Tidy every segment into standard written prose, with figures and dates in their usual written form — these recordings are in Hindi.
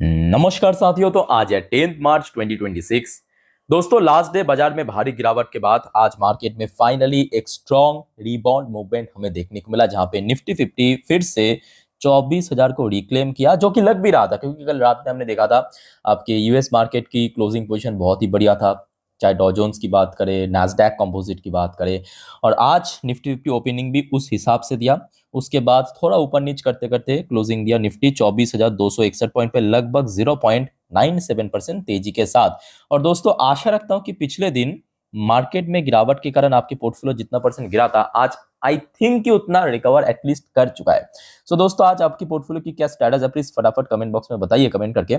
नमस्कार साथियों। तो आज है 10 मार्च 2026। दोस्तों, लास्ट डे बाजार में भारी गिरावट के बाद आज मार्केट में फाइनली एक स्ट्रॉन्ग रीबाउंड मूवमेंट हमें देखने को मिला, जहां पे निफ्टी 50 फिर से 24,000 को रिक्लेम किया, जो कि लग भी रहा था क्योंकि कल रात में हमने देखा था आपके यूएस मार्केट की क्लोजिंग पोजीशन बहुत ही बढ़िया था। चाहे डॉ जोन्स की बात करें, नैस्डैक कंपोजिट की बात करें, और आज निफ्टी 50 ओपनिंग भी उस हिसाब से दिया। उसके बाद थोड़ा ऊपर नीच करते करते क्लोजिंग दिया निफ्टी 24,261 पॉइंट पे, लगभग 0.97% तेजी के साथ। और दोस्तों, आशा रखता हूं कि पिछले दिन मार्केट में गिरावट के कारण आपके पोर्टफोलियो जितना परसेंट गिरा था, आज आई थिंक कि उतना रिकवर एटलीस्ट कर चुका है। सो दोस्तों, आज आपकी पोर्टफोलियो की क्या स्टेटस है, प्लीज फटाफट कमेंट बॉक्स में बताइए कमेंट करके।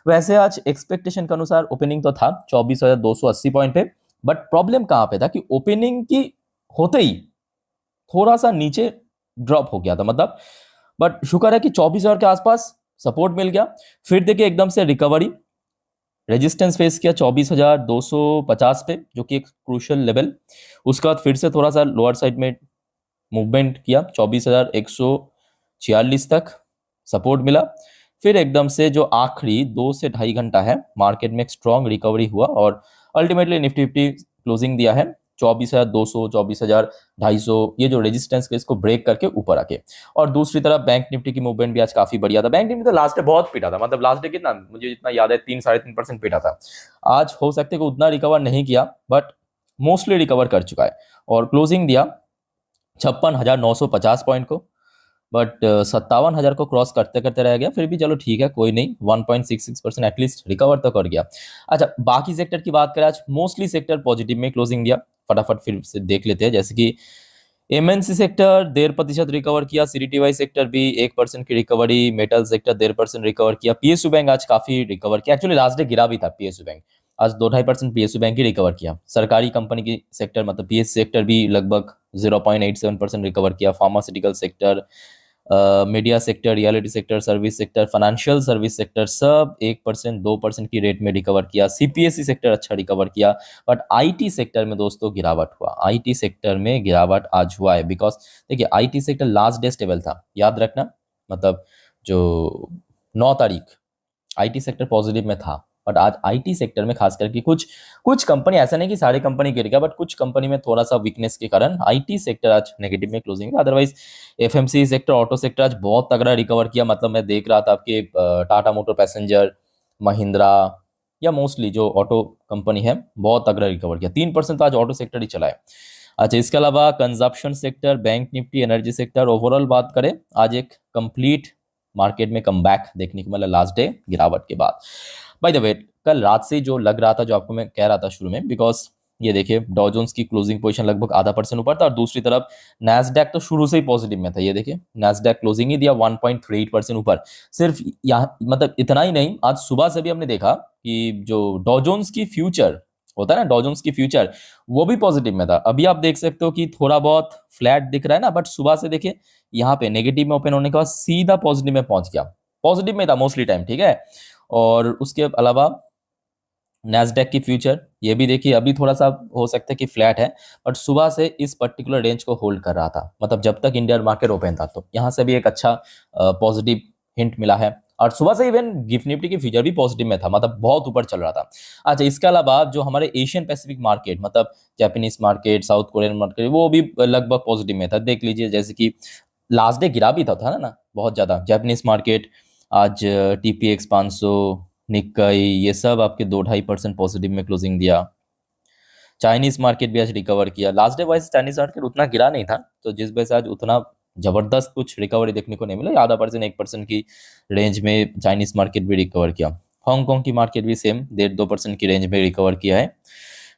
वैसे आज एक्सपेक्टेशन के अनुसार ओपनिंग तो था 24,280 पॉइंट पे, बट प्रॉब्लम कहां पे था कि ओपनिंग की होते ही थोड़ा सा नीचे ड्रॉप हो गया था, मतलब। बट शुक्र है कि 24,000 के आसपास सपोर्ट मिल गया। फिर देखिए एकदम से रिकवरी, रेजिस्टेंस फेस किया 24,250 पे, जो कि एक क्रूशियल लेवल। उसके बाद फिर से थोड़ा सा लोअर साइड में मूवमेंट किया 24,146 तक सपोर्ट मिला। फिर एकदम से जो आखिरी 2 से ढाई घंटा है, मार्केट में एक स्ट्रॉन्ग रिकवरी हुआ और अल्टीमेटली निफ्टी 50 क्लोजिंग दिया है 24,200, 24,250, ये जो रेजिस्टेंस है इसको ब्रेक करके ऊपर आके। और दूसरी तरफ बैंक निफ्टी की मूवमेंट भी आज काफी बढ़िया था। बैंक निफ्टी तो लास्ट डे बहुत पीटा था, मतलब लास्ट डे कितना मुझे जितना याद है 3 साढ़े 3% पीटा था। आज हो सकता है कि उतना रिकवर नहीं किया, बट मोस्टली रिकवर कर चुका है और क्लोजिंग दिया 56,950 पॉइंट को। बट 57,000 को क्रॉस करते करते रह गया। फिर भी चलो ठीक है, कोई नहीं, 1.66% एटलीस्ट रिकवर तो कर गया। अच्छा, बाकी सेक्टर की बात करें, आज मोस्टली सेक्टर पॉजिटिव में क्लोजिंग दिया। फटाफट फिर से देख लेते हैं, जैसे कि एमएनसी सेक्टर 1.5% रिकवर किया, सीडीटीवाई सेक्टर भी 1% की रिकवरी, मेटल सेक्टर 1.5% रिकवर किया, पीएसयू बैंक आज काफी रिकवर किया। एक्चुअली लास्ट डे गिरा भी था पीएसयू बैंक, आज 2-2.5% पीएसयू बैंक ही रिकवर किया। सरकारी कंपनी की सेक्टर मतलब पीएस सेक्टर भी लगभग 0.87% रिकवर किया। Pharmaceutical sector, media sector, reality sector, service sector, financial service sector सब 1%, 2% की रेट में रिकवर किया। सीपीएसई सेक्टर अच्छा रिकवर किया। बट आईटी सेक्टर में दोस्तों गिरावट हुआ, आईटी सेक्टर में गिरावट आज हुआ है। बिकॉज देखिए, IT sector last day stable था, याद रखना, मतलब जो 9 तारीख आईटी सेक्टर पॉजिटिव में था। बट आज आईटी सेक्टर में खास करके कुछ कुछ कंपनी, ऐसा नहीं कि सारी कंपनी गिर गया, बट कुछ कंपनी में थोड़ा सा वीकनेस के कारण आईटी सेक्टर आज नेगेटिव में क्लोजिंग है। Otherwise FMC sector, auto sector आज बहुत तगड़ा रिकवर किया। मतलब मैं देख रहा था आपके टाटा मोटर पैसेंजर, महिंद्रा, या मोस्टली जो ऑटो कंपनी है बहुत तगड़ा रिकवर किया। 3% तो आज ऑटो सेक्टर ही चला है। अच्छा, इसके अलावा consumption sector, bank Nifty, energy sector, overall बात करें आज एक कंप्लीट मार्केट में कमबैक देखने को मिला लास्ट डे गिरावट के बाद। बाय द वे, कल रात से जो लग रहा था, जो आपको मैं कह रहा था शुरू में, बिकॉज ये देखिए डॉ जोन्स की क्लोजिंग पोजीशन लगभग 0.5% ऊपर था, और दूसरी तरफ नैस्डैक तो शुरू से ही पॉजिटिव में था। ये देखिए नैस्डैक क्लोजिंग ही दिया 1.38% ऊपर। सिर्फ यहाँ मतलब इतना ही नहीं, आज सुबह से भी हमने देखा कि जो डॉ जोन्स की फ्यूचर होता है ना, डॉ जोन्स की फ्यूचर, वो भी पॉजिटिव में था। अभी आप देख सकते हो कि थोड़ा बहुत फ्लैट दिख रहा है ना, बट सुबह से देखिए यहाँ पे नेगेटिव में ओपन होने के बाद सीधा पॉजिटिव में पहुंच गया। पॉजिटिव में था मोस्टली टाइम, ठीक है। और उसके अलावा नैस्डैक की फ्यूचर, ये भी देखिए अभी थोड़ा सा हो सकता है कि फ्लैट है, बट सुबह से इस पर्टिकुलर रेंज को होल्ड कर रहा था, मतलब जब तक इंडियन मार्केट ओपन था। तो यहाँ से भी एक अच्छा पॉजिटिव हिंट मिला है। और सुबह से इवन गिफ्ट निफ्टी की फ्यूचर भी पॉजिटिव में था, मतलब बहुत ऊपर चल रहा था। अच्छा, इसके अलावा जो हमारे एशियन पैसिफिक मार्केट, मतलब Japanese market, south Korean market, वो भी लगभग पॉजिटिव में था। देख लीजिए, जैसे कि लास्ट डे गिरा भी था ना बहुत ज्यादा। जापानीज मार्केट आज टीपीएक्स 500, निक्काई, ये सब आपके 2-2.5% पॉजिटिव में क्लोजिंग दिया। चाइनीज मार्केट भी आज रिकवर किया। Last day wise Chinese market उतना गिरा नहीं था, तो जिस वजह से आज उतना जबरदस्त कुछ रिकवरी देखने को नहीं मिला। 0.5%, 1% की रेंज में चाइनीज मार्केट भी रिकवर किया। हांगकांग की मार्केट भी सेम 1.5-2% की रेंज में रिकवर किया है।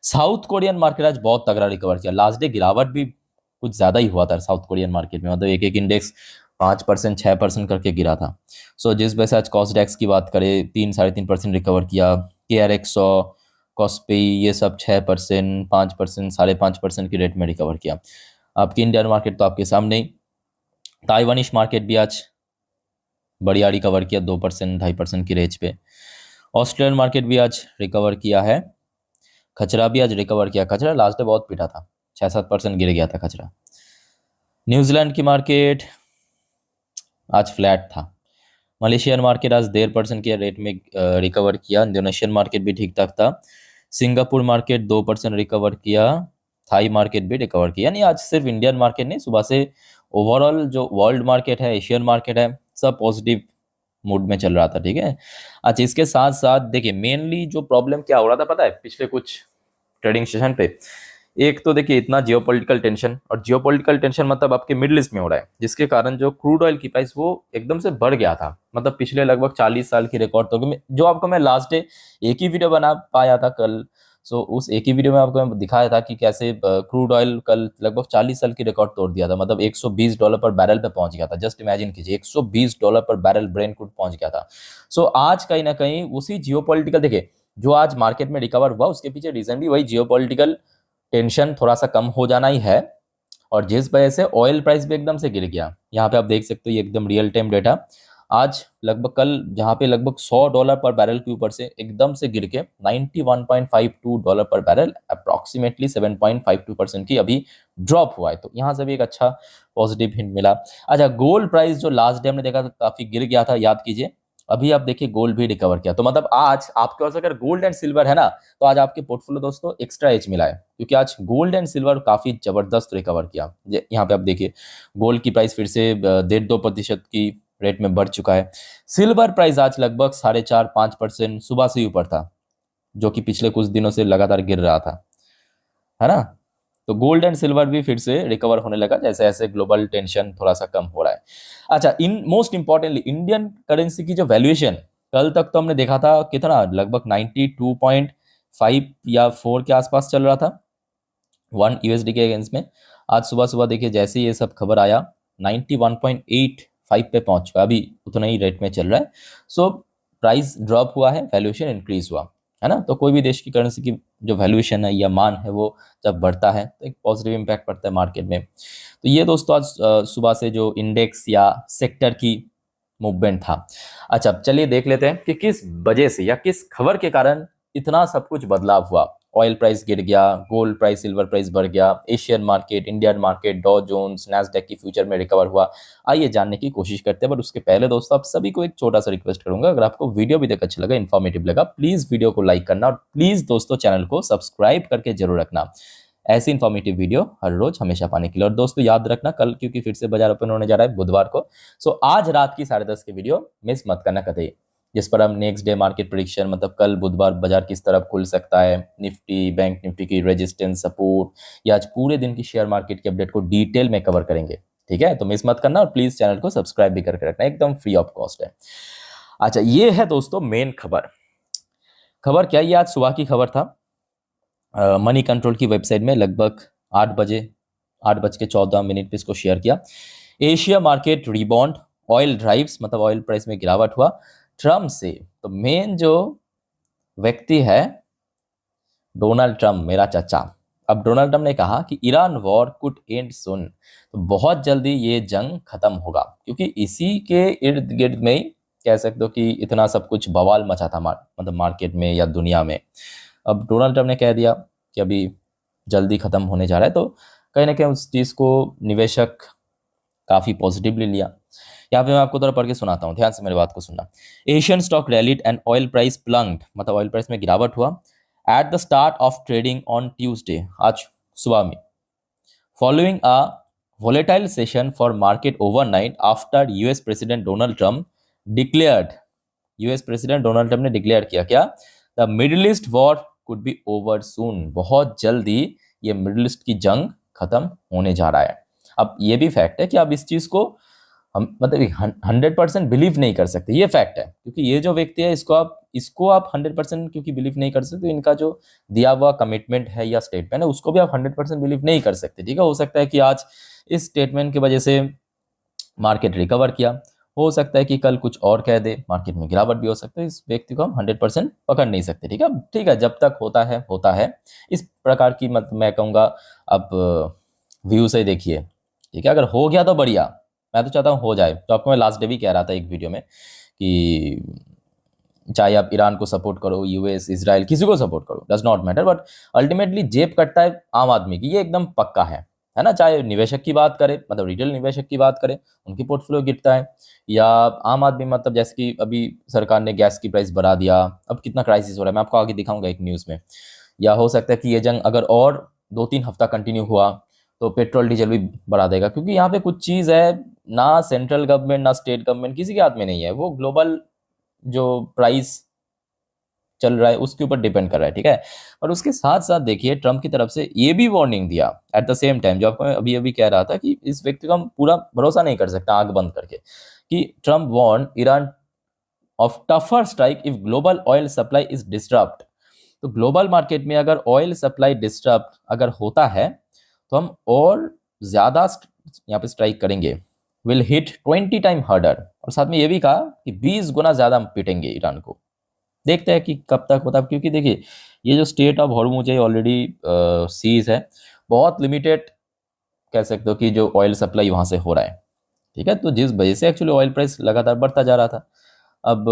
साउथ कोरियन मार्केट आज बहुत तगड़ा रिकवर किया। लास्ट डे गिरावट भी कुछ ज्यादा ही हुआ था साउथ कोरियन मार्केट में, मतलब एक एक इंडेक्स 5%, 6% करके गिरा था। सो जिस वजह से आज कॉस्डेक्स की बात करें 3-3.5% रिकवर किया। KRX 100, कॉस्पी, ये सब 6%, 5%, 5.5% की रेट में रिकवर किया। आपकी इंडियन मार्केट तो आपके सामने ही। ताइवानिश मार्केट भी आज बढ़िया रिकवर किया 2%, 2.5% की रेंज पे। ऑस्ट्रेलियन मार्केट भी आज रिकवर किया है। खचरा भी आज रिकवर किया। खचरा लास्ट डे बहुत पीटा था, 6-7% गिर गया था खचरा। न्यूजीलैंड की मार्केट आज फ्लैट था, मलेशियन मार्केट आज 1.5% के रेट में रिकवर किया। इंडोनेशियन मार्केट भी ठीक ठाक था। सिंगापुर मार्केट 2% रिकवर किया। थाई मार्केट भी रिकवर किया। यानी आज सिर्फ इंडियन मार्केट नहीं, सुबह से ओवरऑल जो वर्ल्ड मार्केट है, एशियन मार्केट है, सब पॉजिटिव मूड में चल रहा था। ठीक है। अच्छा, इसके साथ साथ देखिए मेनली जो प्रॉब्लम क्या हो रहा था पता है पिछले कुछ ट्रेडिंग सेशन पे। एक तो देखिए इतना जियोपॉलिटिकल टेंशन, और जियोपॉलिटिकल टेंशन मतलब आपके मिडिल ईस्ट में हो रहा है, जिसके कारण जो क्रूड ऑयल की प्राइस वो एकदम से बढ़ गया था। मतलब पिछले लगभग 40 साल की रिकॉर्ड तो जो आपको मैं लास्ट डे एक ही वीडियो बना पाया था कल। सो उस एक ही वीडियो में आपको मैं दिखाया था कि कैसे क्रूड ऑयल कल लगभग 40 साल की रिकॉर्ड तोड़ दिया था। मतलब $120 पर बैरल पे पहुंच गया था। जस्ट इमेजिन कीजिए, $120 पर बैरल ब्रेन क्रूड पहुंच गया था। सो आज कहीं ना कहीं उसी जियोपॉलिटिकल, देखिए जो आज मार्केट में रिकवर हुआ उसके पीछे रीजन भी वही जियोपॉलिटिकल टेंशन थोड़ा सा कम हो जाना ही है। और जिस वजह से ऑयल प्राइस भी एकदम से गिर गया। यहाँ पे आप देख सकते हो ये एकदम रियल टाइम डेटा। आज लगभग कल जहाँ पे लगभग $100 पर बैरल के ऊपर से एकदम से गिर के $91.52 पर बैरल, अप्रॉक्सीमेटली 7.52% की अभी ड्रॉप हुआ है। तो यहाँ से भी एक अच्छा पॉजिटिव हिंट मिला। अच्छा, गोल्ड प्राइस जो लास्ट डे हमने देखा था काफी गिर गया था, याद कीजिए। अभी आप देखिए गोल्ड भी रिकवर किया। तो मतलब आज आपके पास अगर गोल्ड एंड सिल्वर है ना, तो आज आपके पोर्टफोलियो दोस्तों एक्स्ट्रा एज मिला है, क्योंकि आज गोल्ड एंड सिल्वर काफी जबरदस्त रिकवर किया। यहाँ पे आप देखिए गोल्ड की प्राइस फिर से 1.5-2% की रेट में बढ़ चुका है। सिल्वर प्राइस आज लगभग 4.5-5% सुबह से ही ऊपर था, जो कि पिछले कुछ दिनों से लगातार गिर रहा था, है ना। तो गोल्ड एंड सिल्वर भी फिर से रिकवर होने लगा जैसे जैसे ग्लोबल टेंशन थोड़ा सा कम हो रहा है। अच्छा, in most importantly Indian currency की जो वैल्यूएशन, कल तक तो हमने देखा था कितना लगभग 92.5 या 4 के आसपास चल रहा था 1 यूएसडी के अगेंस्ट में। आज सुबह सुबह देखिए जैसे ये सब खबर आया 91.85 पे पहुंच चुका, अभी उतना ही रेट में चल रहा है। सो प्राइस ड्रॉप हुआ है, वैल्यूएशन इंक्रीज हुआ है ना। तो कोई भी देश की करेंसी की जो वैल्यूएशन है या मान है वो जब बढ़ता है तो एक पॉजिटिव इम्पैक्ट पड़ता है मार्केट में। तो ये दोस्तों आज सुबह से जो इंडेक्स या सेक्टर की मूवमेंट था। अच्छा, अब चलिए देख लेते हैं कि किस वजह से या किस खबर के कारण इतना सब कुछ बदलाव हुआ। ऑयल प्राइस गिर गया, गोल्ड प्राइस, सिल्वर प्राइस बढ़ गया, एशियन मार्केट, इंडियन मार्केट, डॉ जोन्स, नैस्डैक की फ्यूचर में रिकवर हुआ। आइए जानने की कोशिश करते हैं। बट उसके पहले दोस्तों आप सभी को एक छोटा सा रिक्वेस्ट करूंगा, अगर आपको वीडियो भी देखकर अच्छा लगा, इन्फॉर्मेटिव लगा, प्लीज वीडियो को लाइक करना, और प्लीज दोस्तों चैनल को सब्सक्राइब करके जरूर रखना ऐसी इन्फॉर्मेटिव वीडियो हर रोज हमेशा पाने के लिए। और दोस्तों याद रखना कल क्योंकि फिर से बाजार ओपन होने जा रहा है बुधवार को। सो आज रात की 10:30 की वीडियो मिस मत करना कतई, जिस पर हम नेक्स्ट डे मार्केट प्रेडिक्शन, मतलब कल बुधवार बाजार किस तरफ खुल सकता है, निफ्टी बैंक निफ्टी की रेजिस्टेंस सपोर्ट, या आज पूरे दिन की शेयर मार्केट की अपडेट को डिटेल में कवर करेंगे। ठीक है, तो मिस मत करना, और प्लीज चैनल को सब्सक्राइब भी करके रखना, एकदम फ्री ऑफ कॉस्ट है। अच्छा, ये है दोस्तों मेन खबर। खबर क्या, ये आज सुबह की खबर था। मनी कंट्रोल की वेबसाइट में लगभग 8:14 पे इसको शेयर किया। Asia market rebound, oil drives, मतलब ऑयल प्राइस में गिरावट हुआ ट्रम्प से। तो मेन जो व्यक्ति है डोनाल्ड ट्रम्प, मेरा चाचा। अब डोनाल्ड ट्रम्प ने कहा कि ईरान वॉर कुड एंड सुन, तो बहुत जल्दी ये जंग खत्म होगा, क्योंकि इसी के इर्द गिर्द में ही कह सकते हो कि इतना सब कुछ बवाल मचा था मतलब मार्केट में या दुनिया में। अब डोनाल्ड ट्रम्प ने कह दिया कि अभी जल्दी खत्म होने जा रहा है, तो कहीं ना कहीं उस चीज़ को निवेशक काफ़ी पॉजिटिवली लिया। यहाँ पे मैं आपको थोड़ा पढ़ के सुनाता हूँ, ध्यान से मेरी बात को सुनना। Asian stock rallied and oil price plunged, मतलब ऑयल प्राइस में गिरावट हुआ at the start of trading on Tuesday, आज सुबह में, following a volatile session for market overnight after US president Donald Trump declared, US president Donald Trump ने डिक्लेयर किया क्या, the middle east war could be over soon, बहुत जल्दी ये मिडिल ईस्ट की जंग खत्म होने जा रहा है। अब ये भी फैक्ट है कि आप इस चीज को हम मतलब 100% बिलीव नहीं कर सकते, ये फैक्ट है, क्योंकि ये जो व्यक्ति है इसको आप 100% क्योंकि बिलीव नहीं कर सकते, इनका जो दिया हुआ कमिटमेंट है या स्टेटमेंट है उसको भी आप 100% बिलीव नहीं कर सकते। ठीक है, हो सकता है कि आज इस स्टेटमेंट की वजह से मार्केट रिकवर किया, हो सकता है कि कल कुछ और कह दे, मार्केट में गिरावट भी हो सकता है। इस व्यक्ति को हम 100% पकड़ नहीं सकते। ठीक है, जब तक होता है इस प्रकार की, मतलब मैं कहूँगा अब व्यू से देखिए। ठीक है, अगर हो गया तो बढ़िया, मैं तो चाहता हूँ हो जाए। तो आपको मैं लास्ट डे भी कह रहा था एक वीडियो में कि चाहे आप ईरान को सपोर्ट करो, यूएस, इजराइल, किसी को सपोर्ट करो, does not matter, but ultimately जेब कटता है आम आदमी की, ये एकदम पक्का है। है ना, चाहे निवेशक की बात करें, मतलब रिटेल निवेशक की बात करें, उनकी पोर्टफोलियो गिरता है, या आम आदमी, मतलब जैसे कि अभी सरकार ने गैस की प्राइस बढ़ा दिया, अब कितना क्राइसिस हो रहा है, मैं आपको आगे दिखाऊंगा एक न्यूज़ में। या हो सकता है कि ये जंग अगर और 2-3 हफ्ता कंटिन्यू हुआ तो पेट्रोल डीजल भी बढ़ा देगा, क्योंकि यहाँ पे कुछ चीज़ है, ना सेंट्रल गवर्नमेंट ना स्टेट गवर्नमेंट किसी के हाथ में नहीं है, वो ग्लोबल जो प्राइस चल रहा है उसके ऊपर डिपेंड कर रहा है, ठीक है। और उसके साथ साथ देखिए ट्रम्प की तरफ से ये भी वार्निंग दिया एट द सेम टाइम, जो आपको मैं अभी अभी कह रहा था कि इस व्यक्ति का हम पूरा भरोसा नहीं कर सकता आंख बंद करके, कि Trump warn Iran of tougher strike if global oil supply is disturbed. तो ग्लोबल मार्केट में अगर ऑयल सप्लाई डिस्टर्ब अगर होता है तो हम और ज्यादा यहाँ पे स्ट्राइक करेंगे, विल हिट 20 टाइम हार्डर। और साथ में ये भी कहा कि 20 गुना ज्यादा हम पिटेंगे ईरान को। देखते हैं कि कब तक होता है, क्योंकि देखिए ये जो स्टेट ऑफ हॉर्मुज है ऑलरेडी सीज है, बहुत लिमिटेड कह सकते हो कि जो ऑयल सप्लाई वहां से हो रहा है, ठीक है। तो जिस वजह से एक्चुअली ऑयल प्राइस लगातार बढ़ता जा रहा था। अब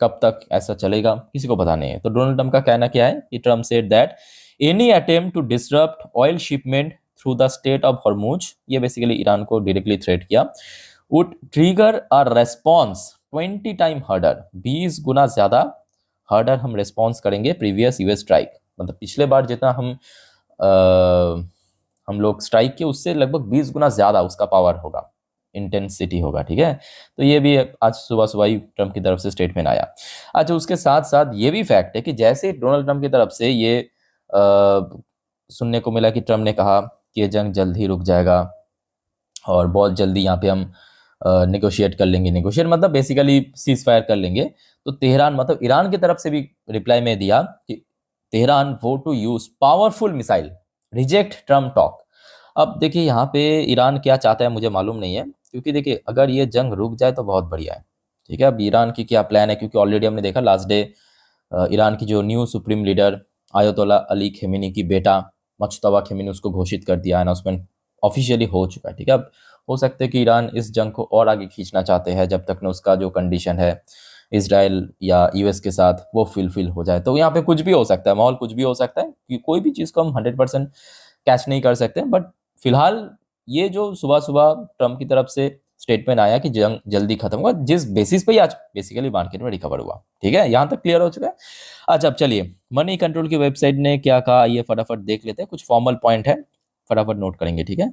कब तक ऐसा चलेगा किसी को पता नहीं है। तो डोनाल्ड ट्रम्प का कहना क्या है कि Trump said that any attempt to disrupt oil shipment through the state of Hormuz, ये बेसिकली ईरान को डायरेक्टली थ्रेट किया, would trigger a response 20 time harder, 20 गुना ज्यादा हार्डर हम रेस्पॉन्स करेंगे प्रीवियस यूएस स्ट्राइक। मतलब पिछले बार जितना हम लोग स्ट्राइक किए उससे लगभग 20 गुना ज्यादा उसका पावर होगा, इंटेंसिटी होगा, ठीक है। तो ये भी आज सुबह सुबह ही ट्रम्प की तरफ से स्टेटमेंट आया। अच्छा, उसके साथ साथ ये भी फैक्ट है कि जैसे डोनाल्ड ट्रम्प की तरफ से ये सुनने को मिला कि ट्रम्प ने कहा कि ये जंग जल्द ही रुक जाएगा और बहुत जल्दी यहाँ पे हम नेगोशिएट कर लेंगे, नेगोशिएट मतलब बेसिकली सीज फायर कर लेंगे। तो तेहरान मतलब ईरान की तरफ से भी रिप्लाई में दिया कि तेहरान वो to use powerful missile, reject Trump talk. अब देखिए यहाँ पे ईरान क्या चाहता है मुझे मालूम नहीं है, क्योंकि देखिए अगर ये जंग रुक जाए तो बहुत बढ़िया है, ठीक है। अब ईरान की क्या प्लान है, क्योंकि ऑलरेडी हमने देखा लास्ट डे ईरान की जो न्यू सुप्रीम लीडर आयतोल्ला अली खेमेनी की बेटा मुज्तबा खेमेनी, उसको घोषित कर दिया, अनाउंसमेंट ऑफिशियली हो चुका है, ठीक है। अब हो सकता है कि ईरान इस जंग को और आगे खींचना चाहते हैं जब तक न उसका जो कंडीशन है इसराइल या यूएस के साथ वो फुलफिल हो जाए। तो यहाँ पे कुछ भी हो सकता है, माहौल कुछ भी हो सकता है, कि कोई भी चीज़ को हम 100% कैच नहीं कर सकते। बट फिलहाल ये जो सुबह सुबह ट्रम्प की तरफ से स्टेटमेंट आया कि जंग जल्दी खत्म होगा, जिस बेसिस पे ही आज बेसिकली मार्केट में रिकवर हुआ, ठीक है, यहाँ तक क्लियर हो चुका है। अच्छा, अब चलिए मनी कंट्रोल की वेबसाइट ने क्या कहा ये फटाफट देख लेते हैं, कुछ फॉर्मल पॉइंट है, फटाफट नोट करेंगे, ठीक है।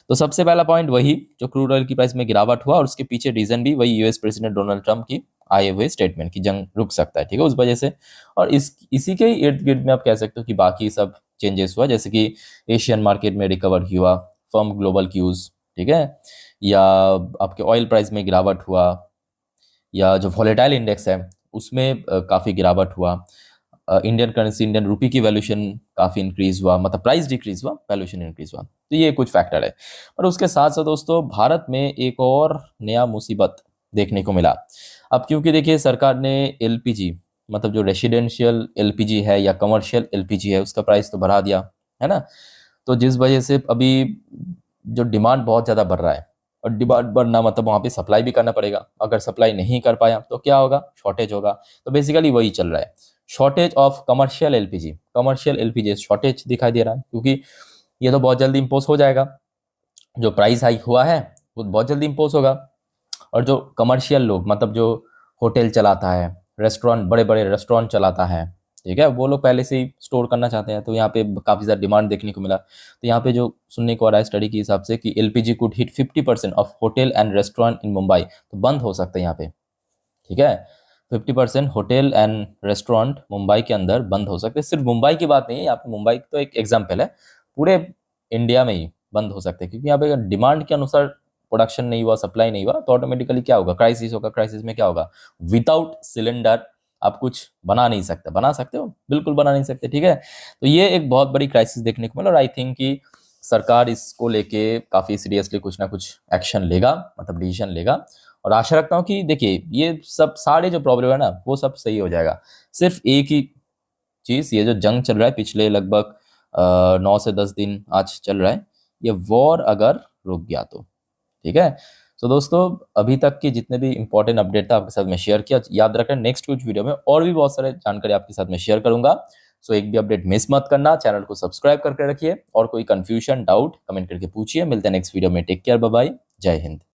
तो सबसे पहला पॉइंट वही जो क्रूड ऑयल की प्राइस में गिरावट हुआ, और उसके पीछे रीजन भी वही यूएस प्रेसिडेंट डोनाल्ड ट्रम्प की आए हुए स्टेटमेंट की जंग रुक सकता है, ठीक है, उस वजह से। और इसी के इर्द गिर्द में आप कह सकते हो कि बाकी सब चेंजेस हुआ, जैसे कि एशियन मार्केट में रिकवर हुआ, फर्म ग्लोबल क्यूज, ठीक है, या आपके ऑयल प्राइस में गिरावट हुआ, या जो वॉलेटाइल इंडेक्स है उसमें काफ़ी गिरावट हुआ, इंडियन करेंसी इंडियन रुपी की वैल्यूएशन काफ़ी इंक्रीज हुआ, मतलब प्राइस डिक्रीज हुआ, वैल्यूएशन इंक्रीज हुआ। तो ये कुछ फैक्टर है। और उसके साथ साथ दोस्तों भारत में एक और नया मुसीबत देखने को मिला। अब क्योंकि देखिए सरकार ने एलपीजी, मतलब जो रेसिडेंशियल एलपीजी है या कमर्शियल एलपीजी है, उसका प्राइस तो बढ़ा दिया है ना। तो जिस वजह से अभी जो डिमांड बहुत ज़्यादा बढ़ रहा है, और डिमांड बढ़ना मतलब वहाँ पे सप्लाई भी करना पड़ेगा, अगर सप्लाई नहीं कर पाया तो क्या होगा, शॉर्टेज होगा। तो बेसिकली वही चल रहा है, shortage of commercial LPG, commercial LPG shortage दिखाई दे रहा है, क्योंकि ये तो बहुत जल्दी इम्पोज हो जाएगा, जो प्राइस हाइक हुआ है वो बहुत जल्दी इम्पोज होगा। और जो कमर्शियल लोग, मतलब जो होटल चलाता है, रेस्टोरेंट, बड़े बड़े रेस्टोरेंट चलाता है, ठीक है, वो लोग पहले से ही स्टोर करना चाहते हैं, तो यहाँ पे काफ़ी ज़्यादा डिमांड देखने को मिला। तो यहाँ पे जो सुनने को आ रहा है स्टडी के हिसाब से कि LPG could hit 50% of hotel and restaurant in Mumbai, तो बंद हो सकता है यहाँ पे, ठीक है। 50% होटल एंड रेस्टोरेंट मुंबई के अंदर बंद हो सकते हैं। सिर्फ मुंबई की बात नहीं है यहाँ पे, मुंबई तो एक एग्जाम्पल है, पूरे इंडिया में ही बंद हो सकते हैं, क्योंकि यहाँ पे अगर डिमांड के अनुसार प्रोडक्शन नहीं हुआ, सप्लाई नहीं हुआ, तो ऑटोमेटिकली क्या होगा, क्राइसिस होगा। क्राइसिस में क्या होगा, विदाउट सिलेंडर आप कुछ बना नहीं सकते, बना सकते हो, बिल्कुल बना नहीं सकते, ठीक है। तो ये एक बहुत बड़ी क्राइसिस देखने को मिला, और आई थिंक कि सरकार इसको लेके काफ़ी सीरियसली कुछ ना कुछ एक्शन लेगा, मतलब डिसीजन लेगा। और आशा रखता हूँ कि देखिए ये सब सारे जो प्रॉब्लम है ना वो सब सही हो जाएगा। सिर्फ एक ही चीज़, ये जो जंग चल रहा है पिछले लगभग 9 से 10 दिन आज चल रहा है, ये वॉर अगर रुक गया तो, ठीक है। तो दोस्तों अभी तक की जितने भी इंपॉर्टेंट अपडेट था आपके साथ में शेयर किया। याद रखें नेक्स्ट कुछ वीडियो में और भी बहुत सारे जानकारी आपके साथ में शेयर करूंगा। सो एक भी अपडेट मिस मत करना, चैनल को सब्सक्राइब करके रखिए और कोई कंफ्यूजन डाउट कमेंट करके पूछिए। मिलते हैं नेक्स्ट वीडियो में, टेक केयर, बाय बाय, जय हिंद।